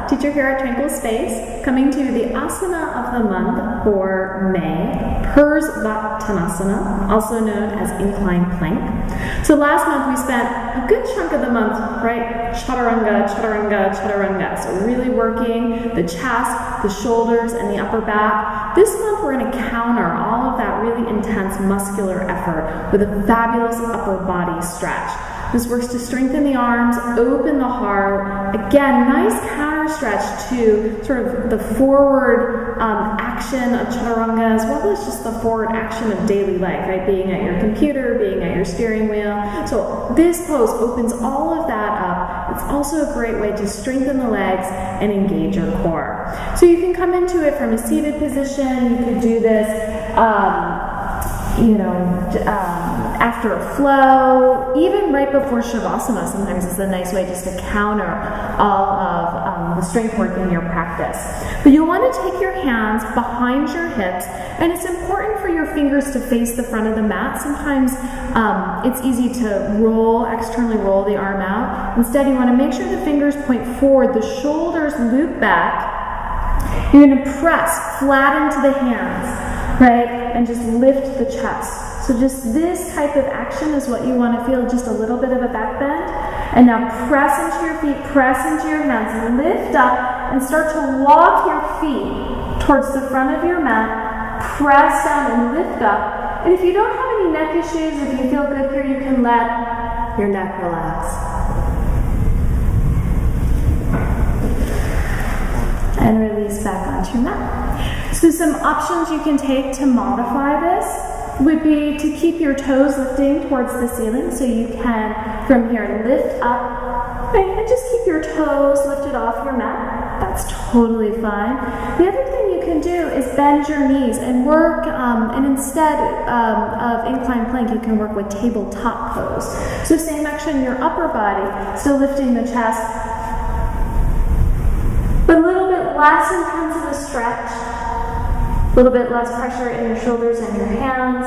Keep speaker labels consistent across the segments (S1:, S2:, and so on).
S1: teacher here at Tranquil Space, coming to the asana of the month for May, Purvottanasana, also known as incline plank. So last month we spent a good chunk of the month, right? Chaturanga, chaturanga, chaturanga. So really working the chest, the shoulders, and the upper back. This month we're going to counter all of that really intense muscular effort with a fabulous upper body stretch. This works to strengthen the arms, open the heart. Again, nice counter stretch to sort of the forward action of chaturanga, as well as just the forward action of daily life, right? Being at your computer, being at your steering wheel. So this pose opens all of that up. It's also a great way to strengthen the legs and engage your core. So you can come into it from a seated position. You could do this after a flow, even right before Shavasana sometimes is a nice way just to counter all of the strength work in your practice. But you'll want to take your hands behind your hips, and it's important for your fingers to face the front of the mat. Sometimes it's easy to externally roll the arm out. Instead, you want to make sure the fingers point forward, the shoulders loop back. You're going to press flat into the hands, right? And just lift the chest. So just this type of action is what you want to feel, just a little bit of a back bend. And now press into your feet, press into your hands, and lift up and start to walk your feet towards the front of your mat. Press down and lift up. And if you don't have any neck issues, if you feel good here, you can let your neck relax. And release back onto your mat. So some options you can take to modify this would be to keep your toes lifting towards the ceiling, so you can from here lift up, right, and just keep your toes lifted off your mat. That's totally fine. The other thing you can do is bend your knees and work, and instead of incline plank, you can work with tabletop pose. So same action in your upper body, still lifting the chest, but a little bit less intense of a stretch. A little bit less pressure in your shoulders and your hands,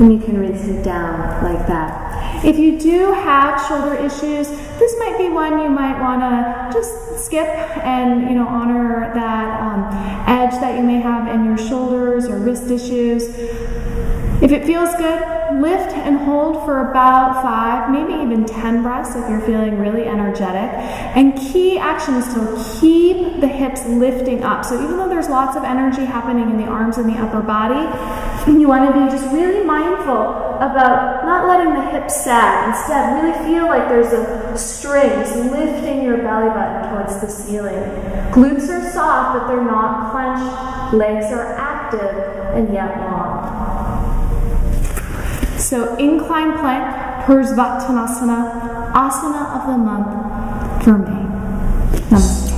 S1: and you can release it down like that. If you do have shoulder issues, this might be one you might want to just skip and honor that edge that you may have in your shoulders or wrist issues. If it feels good, lift and hold for about 5, maybe even 10 breaths if you're feeling really energetic. And key action is to keep the hips lifting up. So even though there's lots of energy happening in the arms and the upper body, you want to be just really mindful about not letting the hips sag. Instead, really feel like there's a strings lifting your belly button towards the ceiling. Glutes are soft, but they're not clenched. Legs are active and yet long. So incline plank, Purvottanasana, asana of the month for May. Namaste.